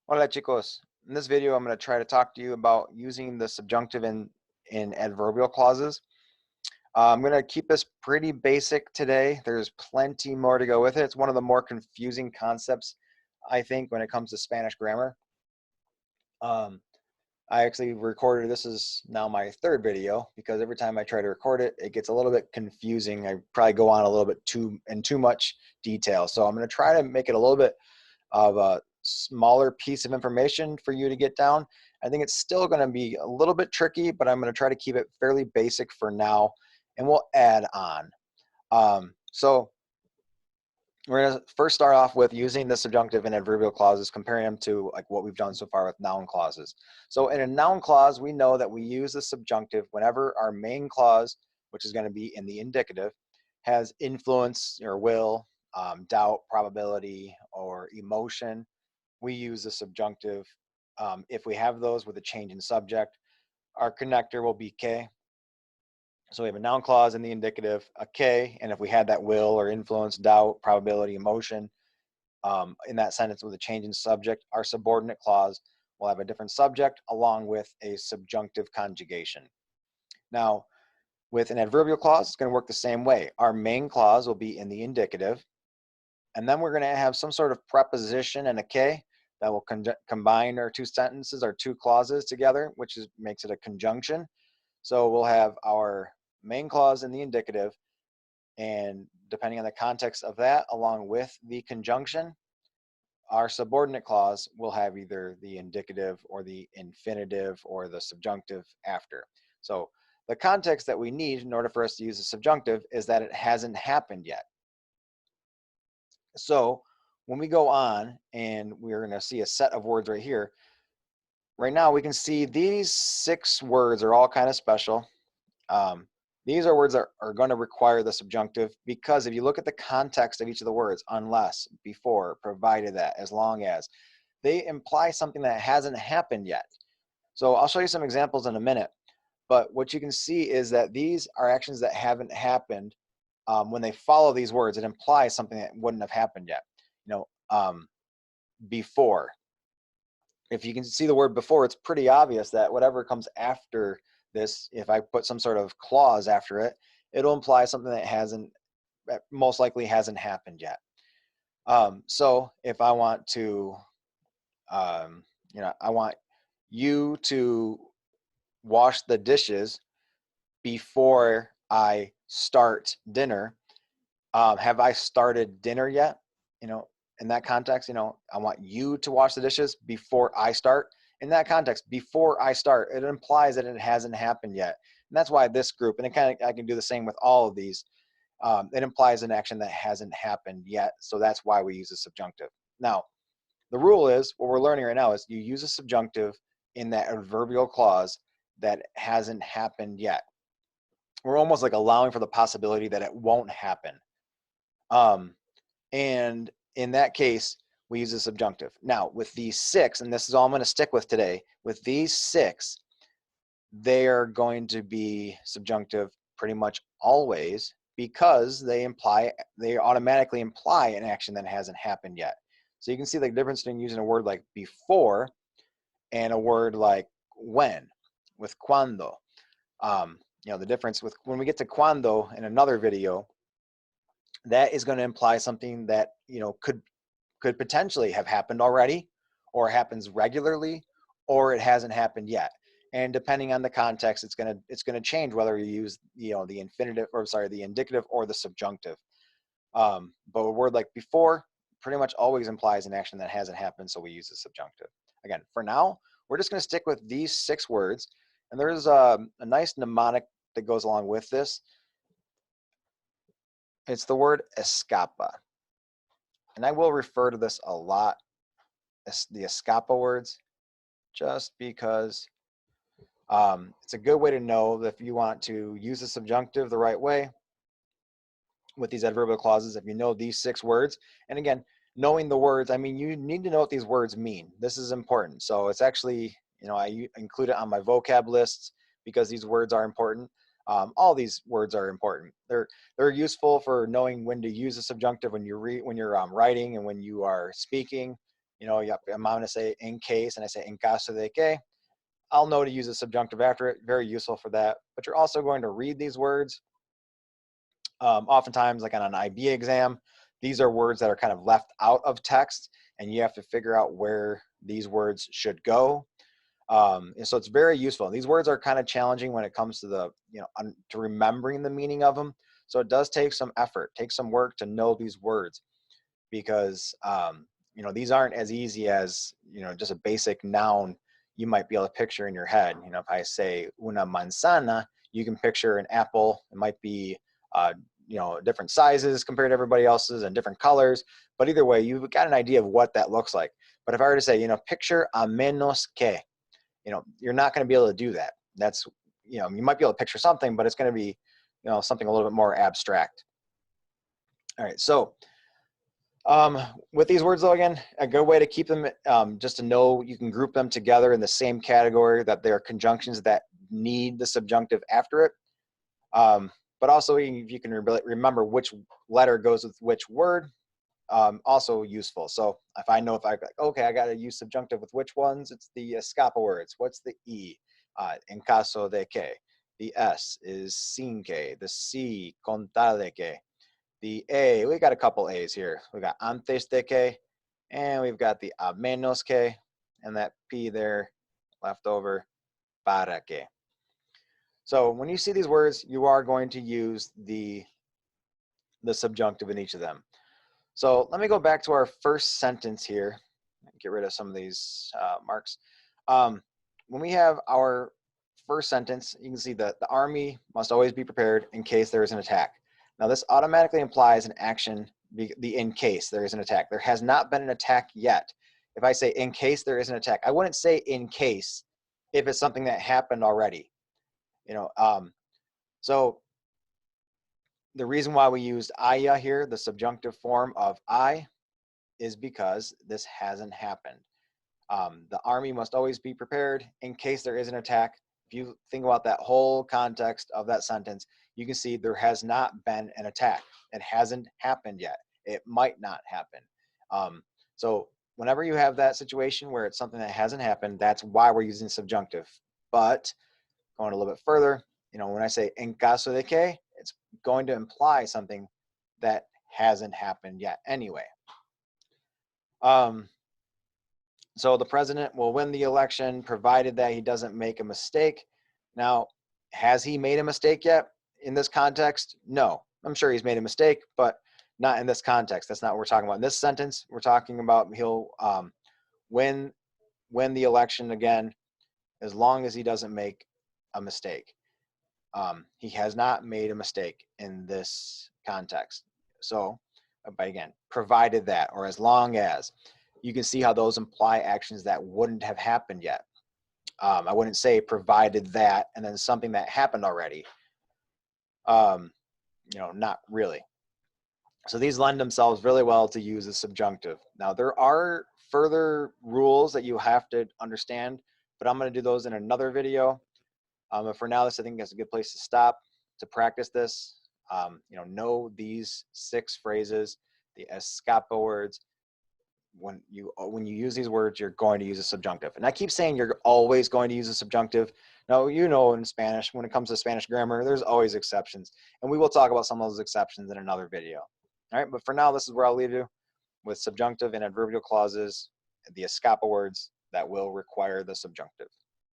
Hola chicos. In this video, I'm going to try to talk to you about using the subjunctive in adverbial clauses. I'm going to keep this pretty basic today. There's plenty more to go with it. It's one of the more confusing concepts, I think, when it comes to Spanish grammar. I actually recorded, this is now my third video, because every time I try to record it, it gets a little bit confusing. I probably go on a little bit too much detail. So I'm going to try to make it a little bit of a smaller piece of information for you to get down. I think it's still going to be a little bit tricky, but I'm going to try to keep it fairly basic for now, and we'll add on. So we're going to first start off with using the subjunctive in adverbial clauses, comparing them to like what we've done so far with noun clauses. So in a noun clause, we know that we use the subjunctive whenever our main clause, which is going to be in the indicative, has influence or will, doubt, probability, or emotion. We use the subjunctive. If we have those with a change in subject, our connector will be que. So we have a noun clause in the indicative, a que, and if we had that will or influence, doubt, probability, emotion in that sentence with a change in subject, our subordinate clause will have a different subject along with a subjunctive conjugation. Now, with an adverbial clause, it's going to work the same way. Our main clause will be in the indicative, and then we're going to have some sort of preposition and a que that will combine our two sentences, our two clauses together, which makes it a conjunction. So we'll have our main clause in the indicative, and depending on the context of that, along with the conjunction, our subordinate clause will have either the indicative or the infinitive or the subjunctive after. So the context that we need in order for us to use the subjunctive is that it hasn't happened yet. So when we go on, and we're going to see a set of words right here, right now we can see these 6 words are all kind of special. These are words that are going to require the subjunctive, because if you look at the context of each of the words, unless, before, provided that, as long as, they imply something that hasn't happened yet. So I'll show you some examples in a minute, but what you can see is that these are actions that haven't happened. When they follow these words, it implies something that wouldn't have happened yet. Before. If you can see the word before, it's pretty obvious that whatever comes after this, if I put some sort of clause after it, it'll imply something that most likely hasn't happened yet. So if I want to, I want you to wash the dishes before I start dinner. Have I started dinner yet? In that context, I want you to wash the dishes before I start. In that context, before I start, it implies that it hasn't happened yet. And that's why this group, and I can do the same with all of these, it implies an action that hasn't happened yet. So that's why we use a subjunctive. Now, the rule is, what we're learning right now is you use a subjunctive in that adverbial clause that hasn't happened yet. We're almost like allowing for the possibility that it won't happen. And in that case, we use a subjunctive. Now, with these 6, and this is all I'm going to stick with today, with these 6, they are going to be subjunctive pretty much always, because they automatically imply an action that hasn't happened yet. So you can see the difference between using a word like before and a word like when, with cuando. The difference with when we get to cuando in another video, that is going to imply something that could potentially have happened already, or happens regularly, or it hasn't happened yet. And depending on the context, it's going to change whether you use the infinitive, or sorry, the indicative or the subjunctive. But a word like before pretty much always implies an action that hasn't happened, so we use the subjunctive. Again, for now, we're just going to stick with these 6 words, and there's a nice mnemonic that goes along with this. It's the word ESCAPA. And I will refer to this a lot, the ESCAPA words, just because it's a good way to know that if you want to use the subjunctive the right way with these adverbial clauses, if you know these 6 words. And again, knowing the words, I mean, you need to know what these words mean. This is important. So it's actually, I include it on my vocab lists because these words are important. All these words are important. They're useful for knowing when to use a subjunctive when you're writing and when you are speaking. You know, yep, I'm going to say in case, and I say en caso de que. I'll know to use a subjunctive after it. Very useful for that. But you're also going to read these words. Oftentimes, like on an IB exam, these are words that are kind of left out of text, and you have to figure out where these words should go. And so it's very useful. These words are kind of challenging when it comes to the, to remembering the meaning of them. So it does take some effort, take some work to know these words, because these aren't as easy as just a basic noun you might be able to picture in your head. If I say una manzana, you can picture an apple. It might be different sizes compared to everybody else's and different colors, but either way, you've got an idea of what that looks like. But if I were to say, picture a menos que, you're not going to be able to do that. That's, you might be able to picture something, but it's going to be, something a little bit more abstract. All right, so with these words, though, again, a good way to keep them, just to know, you can group them together in the same category, that they're conjunctions that need the subjunctive after it. But also, if you can remember which letter goes with which word, also useful. So if I know, okay, I got to use subjunctive with which ones, it's the ESCAPA words. What's the E? En caso de que. The S is sin que. The C, con tal de que. The A, we got a couple A's here. We got antes de que, and we've got the a menos que, and that P there left over, para que. So when you see these words, you are going to use the subjunctive in each of them. So let me go back to our first sentence here. Get rid of some of these marks. When we have our first sentence, you can see that the army must always be prepared in case there is an attack. Now this automatically implies an action, in case there is an attack. There has not been an attack yet. If I say in case there is an attack, I wouldn't say in case if it's something that happened already. So the reason why we used haya here, the subjunctive form of I, is because this hasn't happened. The army must always be prepared in case there is an attack. If you think about that whole context of that sentence, you can see there has not been an attack. It hasn't happened yet. It might not happen. So whenever you have that situation where it's something that hasn't happened, that's why we're using subjunctive. But going a little bit further, when I say en caso de que, it's going to imply something that hasn't happened yet anyway. So the president will win the election provided that he doesn't make a mistake. Now, has he made a mistake yet in this context? No. I'm sure he's made a mistake, but not in this context. That's not what we're talking about. In this sentence, we're talking about he'll win the election again as long as he doesn't make a mistake. He has not made a mistake in this context. So, but again, provided that, or as long as, you can see how those imply actions that wouldn't have happened yet. I wouldn't say provided that and then something that happened already. Not really. So these lend themselves really well to use as subjunctive. Now there are further rules that you have to understand, but I'm going to do those in another video. But for now, I think is a good place to stop to practice this. Know these 6 phrases, the ESCAPA words. When you use these words, you're going to use a subjunctive. And I keep saying you're always going to use a subjunctive. Now, in Spanish, when it comes to Spanish grammar, there's always exceptions. And we will talk about some of those exceptions in another video. All right, but for now, this is where I'll leave you with subjunctive and adverbial clauses, the ESCAPA words that will require the subjunctive.